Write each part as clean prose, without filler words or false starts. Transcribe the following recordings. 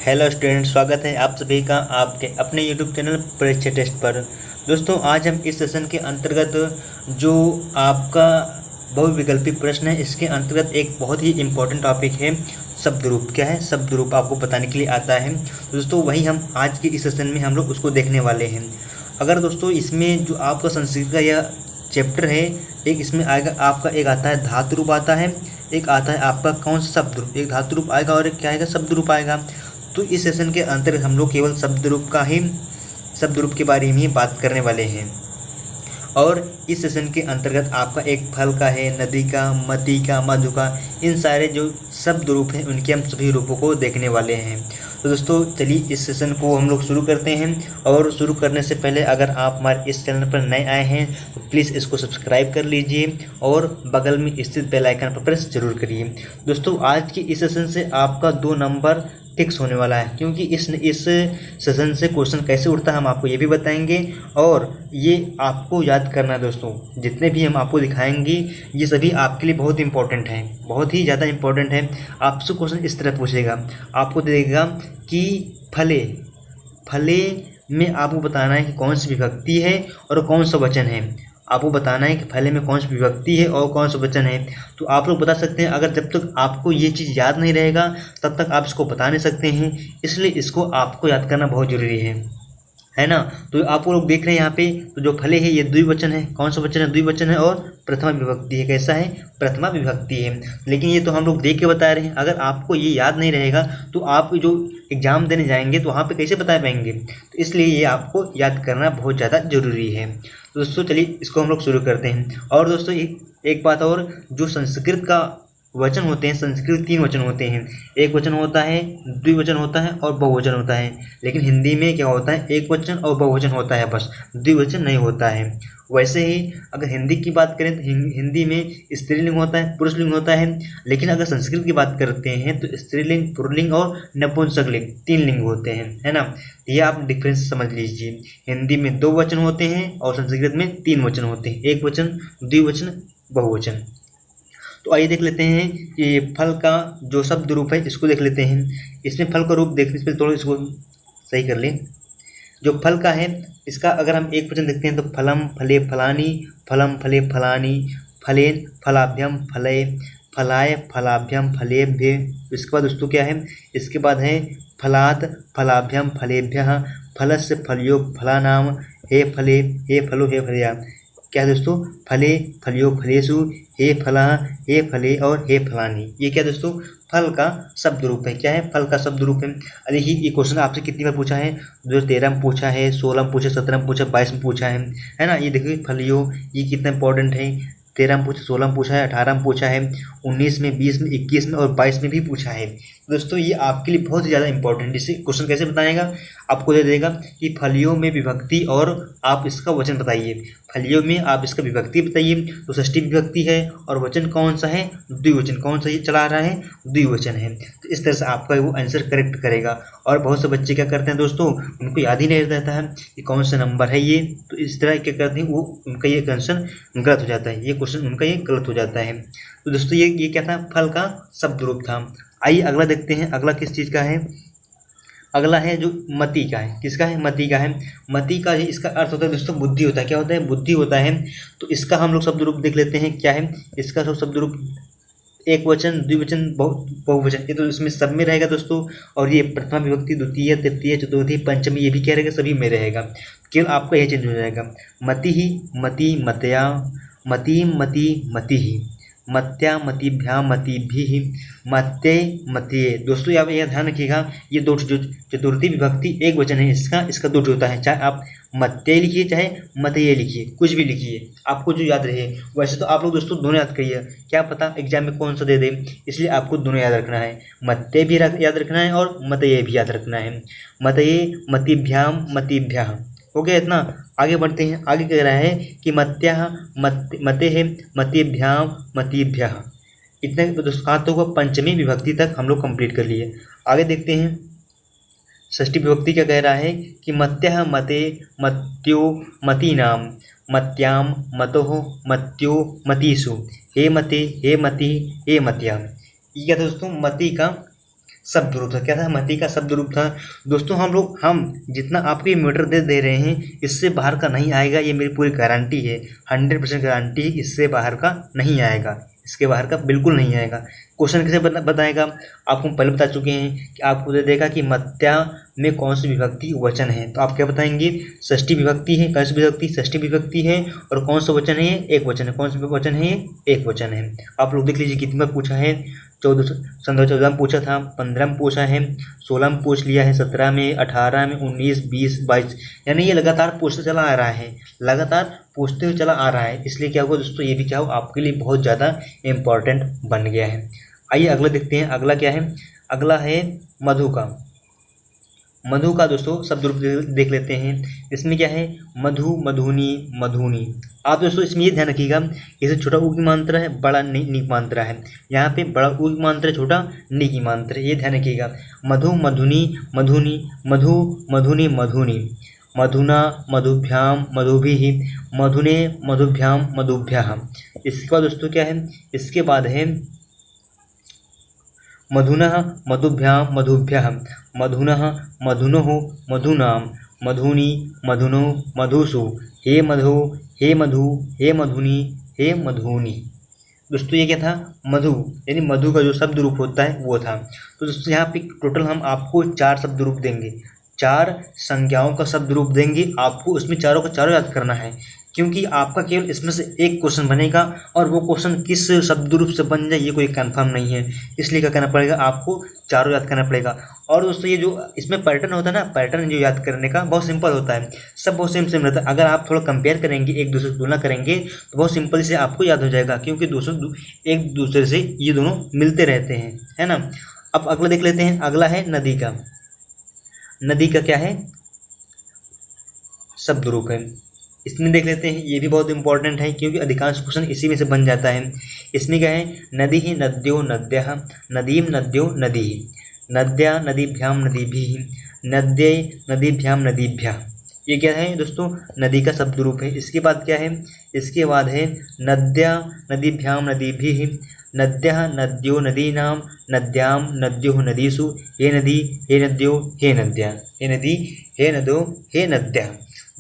Hello student, स्वागत है आप सभी का आपके अपने यूट्यूब चैनल परीक्षा टेस्ट पर। दोस्तों, आज हम इस सेशन के अंतर्गत जो आपका बहुविकल्पी प्रश्न है, इसके अंतर्गत एक बहुत ही इम्पोर्टेंट टॉपिक है शब्द रूप। क्या है शब्द रूप, आपको बताने के लिए आता है। दोस्तों, वही हम आज के इस सेशन में हम लोग उसको देखने वाले हैं। अगर दोस्तों इसमें जो आपका संस्कृत का यह चैप्टर है, एक इसमें आएगा आपका, एक आता है धातु रूप आता है, एक आता है आपका कौन सा शब्द रूप। एक धातु रूप आएगा और एक क्या आएगा, शब्द रूप आएगा। तो इस सेशन के अंतर्गत हम लोग केवल शब्द रूप के बारे में ही बात करने वाले हैं। और इस सेशन के अंतर्गत आपका एक फल का है, नदी का, मती का, मधु का, इन सारे जो शब्द रूप हैं उनके हम सभी रूपों को देखने वाले हैं। तो दोस्तों चलिए इस सेशन को हम लोग शुरू करते हैं। और शुरू करने से पहले अगर आप हमारे इस चैनल पर नए आए हैं तो प्लीज़ इसको सब्सक्राइब कर लीजिए और बगल में स्थित बेल आइकन पर प्रेस जरूर करिए। दोस्तों, आज की इस सेशन से आपका 2 नंबर फिक्स होने वाला है, क्योंकि इस सेशन से क्वेश्चन कैसे उठता है हम आपको ये भी बताएंगे। और ये आपको याद करना है दोस्तों, जितने भी हम आपको दिखाएंगे ये सभी आपके लिए बहुत इंपॉर्टेंट हैं, बहुत ही ज़्यादा इंपॉर्टेंट है। आपसे क्वेश्चन इस तरह पूछेगा, आपको देगा कि फले में आपको बताना है कि कौन सी विभक्ति है और कौन सा वचन है। आपको बताना है कि फले में कौन सी विभक्ति है और कौन सा वचन है। तो आप लोग बता सकते हैं। अगर जब तक आपको ये चीज़ याद नहीं रहेगा तब तक आप इसको बता नहीं सकते हैं, इसलिए इसको आपको याद करना बहुत ज़रूरी है ना। तो आप लोग देख रहे हैं यहाँ पे, तो जो फले है ये द्विवचन है। कौन सा वचन है? द्विवचन है और प्रथमा विभक्ति है। कैसा है? प्रथमा विभक्ति है। लेकिन ये तो हम लोग देख के बता रहे हैं। अगर आपको ये याद नहीं रहेगा तो आप जो एग्ज़ाम देने जाएंगे तो वहाँ पे कैसे बता पाएंगे। तो इसलिए ये आपको याद करना बहुत ज़्यादा ज़रूरी है। तो दोस्तों चलिए इसको हम लोग शुरू करते हैं। और दोस्तों एक बात और, जो संस्कृत का वचन होते हैं, संस्कृत 3 वचन होते हैं। एक वचन होता है, द्विवचन होता है और बहुवचन होता है। लेकिन हिंदी में क्या होता है? एक वचन और बहुवचन होता है, बस द्विवचन नहीं होता है। वैसे ही अगर हिंदी की बात करें तो हिंदी में स्त्रीलिंग होता है, पुरुषलिंग होता है। लेकिन अगर संस्कृत की बात करते हैं तो स्त्रीलिंग, पुल्लिंग और नपुंसकलिंग 3 लिंग होते हैं, है ना। ये आप डिफरेंस समझ लीजिए। हिंदी में 2 वचन होते हैं और संस्कृत में 3 वचन होते हैं, एक वचन, द्विवचन, बहुवचन। तो आइए देख लेते हैं कि फल का जो शब्द रूप है इसको देख लेते हैं। इसमें फल का रूप देखने से पहले थोड़ा इसको सही कर लें। जो फल का है इसका अगर हम एक वचन देखते हैं तो फलम फले फलानी, फलम फले फलानी, फलेन फलाभ्यम फलय, फलाय फलाभ्यम फलेभ्य। इसके बाद दोस्तों क्या है? इसके बाद है फलात फलाभ्यम फलेभ्यः, फलस्य फलयो फलानाम, हे फले हे फलो हे फलया। क्या है दोस्तों? फले फलियो फलेषु, हे फला हे फले और हे फलानी। ये क्या दोस्तों? फल का शब्द रूप है। क्या है? फल का शब्द रूप है। अरे ये क्वेश्चन आपसे कितनी बार पूछा है? 2013 में पूछा है, 16 में पूछा, 17 में पूछा, 22 में पूछा है ना। ये देखिए फलियो, ये कितना इंपॉर्टेंट है। 13 में पूछा, 16 में पूछा है, 18 में पूछा है, 19 में, 20 में, 21 में और 22 में भी पूछा है। दोस्तों ये आपके लिए बहुत ही ज़्यादा इंपॉर्टेंट है। इसे क्वेश्चन कैसे बताएगा? आपको दे देगा कि फलियों में विभक्ति और आप इसका वचन बताइए। फलियों में आप इसका विभक्ति बताइए, तो षष्ठी विभक्ति है और वचन कौन सा है? द्विवचन। कौन सा ये चला रहा है? द्विवचन है। तो इस तरह से आपका वो आंसर करेक्ट करेगा। और बहुत से बच्चे क्या करते हैं दोस्तों, उनको याद ही नहीं रहता है कि कौन सा नंबर है ये। तो इस तरह क्या करते हैं वो, उनका ये क्वेश्चन गलत हो जाता है, ये क्वेश्चन उनका ये गलत हो जाता है। तो दोस्तों ये क्या था? फल का शब्द रूप था। आइए अगला देखते हैं। अगला किस चीज़ का है? अगला है जो मति का है। किसका है? मति का है। मति का इसका अर्थ होता है दोस्तों बुद्धि होता है। क्या होता है? बुद्धि होता है। तो इसका हम लोग शब्द रूप देख लेते हैं। क्या है इसका शब्द रूप? एक वचन, द्विवचन, बहुवचन। ये तो इसमें सब में रहेगा दोस्तों। और ये प्रथमा विभक्ति, द्वितीय, तृतीय, चतुर्थी, पंचमी, ये भी क्या रहेगा? सभी में रहेगा। केवल आपका यह चेंज हो जाएगा। मति ही, मति, मतया, मति, मति, मति ही, मत्या, मतिभ्या, मतिभिः, मत्ये, मत्ये। दोस्तों यहाँ यह ध्यान रखिएगा, ये 2 जो चतुर्थी विभक्ति एक वचन है, इसका 2 होता है। चाहे आप मत्ये लिखिए चाहे मतये लिखिए, कुछ भी लिखिए, आपको जो याद रहे। वैसे तो आप लोग दोस्तों दोनों याद करिए, क्या पता एग्जाम में कौन सा दे दे, इसलिए आपको दोनों याद रखना है। मत्ये भी याद रखना है और मतये भी याद रखना है। मतये, मतिभ्याम, मतिभ्यः। हो गया इतना। आगे बढ़ते हैं। आगे कह रहा है कि मत्याः मतेः मतिभ्याम मतिभ्यः। इतने दोस्तों को पंचमी विभक्ति तक हम लोग कंप्लीट कर लिए। आगे देखते हैं षष्ठी विभक्ति क्या कह रहा है कि मत्यः मते मत्यो मतीनाम, मत्याम मतोः मत्यो मतीषु, हे मते हे मति हे मत्याम। ये क्या था दोस्तों? मति का शब्द रूप था। क्या था? मति का शब्द रूप था। दोस्तों हम जितना आपको ये मीटर दे रहे हैं, इससे बाहर का नहीं आएगा, ये मेरी पूरी गारंटी है, 100% गारंटी है, इससे बाहर का नहीं आएगा, इसके बाहर का बिल्कुल नहीं आएगा। क्वेश्चन कैसे बताएगा? आपको पहले बता चुके हैं कि आपको दे देगा कि मत्या में कौन सी विभक्ति वचन है, तो आप क्या बताएंगे? षष्ठी विभक्ति है। कौन सी विभक्ति? षष्ठी विभक्ति है। और कौन सा वचन है? एक वचन है। कौन सा वचन है? एक वचन है। आप लोग देख लीजिए कितनी बार पूछा है। 14 में पूछा था, 15 में पूछा है, 16 में पूछ लिया है, 17 में, 18 में, 19, 20, 22, यानी ये लगातार पूछते चला आ रहा है, लगातार पूछते हुए चला आ रहा है। इसलिए क्या हुआ दोस्तों, ये भी क्या हो आपके लिए बहुत ज़्यादा इम्पॉर्टेंट बन गया है। आइए अगला देखते हैं। अगला क्या है? अगला है मधु का। मधु का दोस्तों शब्द रूप देख लेते हैं। इसमें क्या है? मधु, मधुनी, मधुनी। आप दोस्तों इसमें ये ध्यान रखिएगा, जैसे छोटा ऊ की मात्रा है, बड़ा नी की मात्रा है। यहाँ पे बड़ा ऊ की मात्रा है, छोटा नी की मात्रा है, ये ध्यान रखिएगा। मधु, मधुनी, मधुनी, मधु, मधुनी, मधुनी, मधुना, मधुभ्याम, मधुभिः, मधुने, मधुभ्याम, मधुभ्यः। इसके बाद दोस्तों क्या है? इसके बाद है मधुनः, मधुभ्याम, मधुभ्यः, मधुनः, मधुनोः, मधुनाम, मधुनी, मधुनो, मधुसु, हे मधु, हे मधु, हे मधुनी, हे मधुनी। दोस्तों ये क्या था? मधु, यानी मधु का जो शब्द रूप होता है वो था। तो दोस्तों यहाँ पे टोटल हम आपको 4 शब्द रूप देंगे, 4 संज्ञाओं का शब्द रूप देंगे। आपको उसमें चारों का चारों याद करना है, क्योंकि आपका केवल इसमें से एक क्वेश्चन बनेगा, और वो क्वेश्चन किस शब्द रूप से बन जाए ये कोई कंफर्म नहीं है। इसलिए क्या करना पड़ेगा? आपको चारों याद करना पड़ेगा। और दोस्तों ये जो इसमें पैटर्न होता है ना, पैटर्न जो याद करने का बहुत सिंपल होता है, सब बहुत सेम रहता है। अगर आप थोड़ा कंपेयर करेंगे, एक दूसरे से तुलना करेंगे, तो बहुत सिंपल से आपको याद हो जाएगा, क्योंकि एक दूसरे से ये दोनों मिलते रहते हैं, है ना। अब अगला देख लेते हैं। अगला है नदी का। नदी का क्या है? शब्द रूप है। इसमें देख लेते हैं, ये भी बहुत इंपॉर्टेंट है, क्योंकि अधिकांश क्वेश्चन इसी में से बन जाता है। इसमें क्या है? नदी ही नद्यो नद्यः, नदीम नद्यो नदीः, नद्या नदीभ्याम नदीभिः, नद्ये नदीभ्याम नदीभ्यः। ये क्या है दोस्तों? नदी का शब्द रूप है। इसके बाद क्या है? इसके बाद है नद्या नदीभ्याम नदीभिः, नद्यः नद्यो नदीनाम, नद्याम नद्योः नदीसु, हे नदी हे नद्यो हे नद्या, हे नदी हे नदो हे नद्या।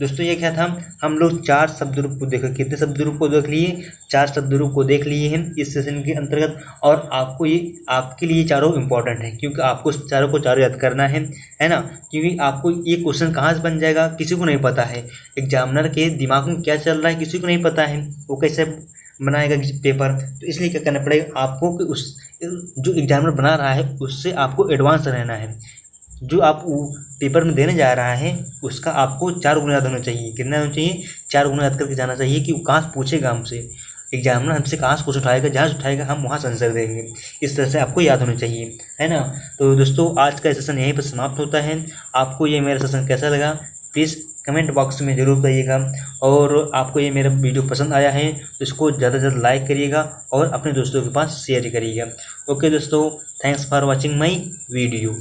दोस्तों ये क्या था? हम लोग 4 शब्द रूप को देखा। कितने शब्द रूप को देख लिए? 4 शब्द रूप को देख लिए हैं इस सेशन के अंतर्गत। और आपको ये आपके लिए चारों इंपॉर्टेंट है, क्योंकि आपको चारों को चारों याद करना है ना। क्योंकि आपको ये क्वेश्चन कहाँ से बन जाएगा किसी को नहीं पता है। एग्जामिनर के दिमाग में क्या चल रहा है किसी को नहीं पता है, वो कैसे बनाएगा पेपर। तो इसलिए क्या करना पड़ेगा आपको कि उस जो एग्जामिनर बना रहा है उससे आपको एडवांस रहना है। जो आप पेपर में देने जा रहा है उसका आपको 4 गुना याद होना चाहिए। कितना होना चाहिए? 4 गुना याद करके जाना चाहिए कि वो कहाँ से पूछेगा हमसे, एग्जामिनर हमसे कहाँ से क्वेश्चन उठाएगा, जहाँ से उठाएगा हम वहाँ से आंसर देंगे। इस तरह से आपको याद होना चाहिए, है ना। तो दोस्तों आज का सेशन यहीं पर समाप्त होता है। आपको ये मेरा सेशन कैसा लगा प्लीज़ कमेंट बॉक्स में ज़रूर बताइएगा। और आपको ये मेरा वीडियो पसंद आया है तो इसको ज़्यादा से ज़्यादा लाइक करिएगा और अपने दोस्तों के पास शेयर करिएगा। ओके दोस्तों, thanks for watching my video.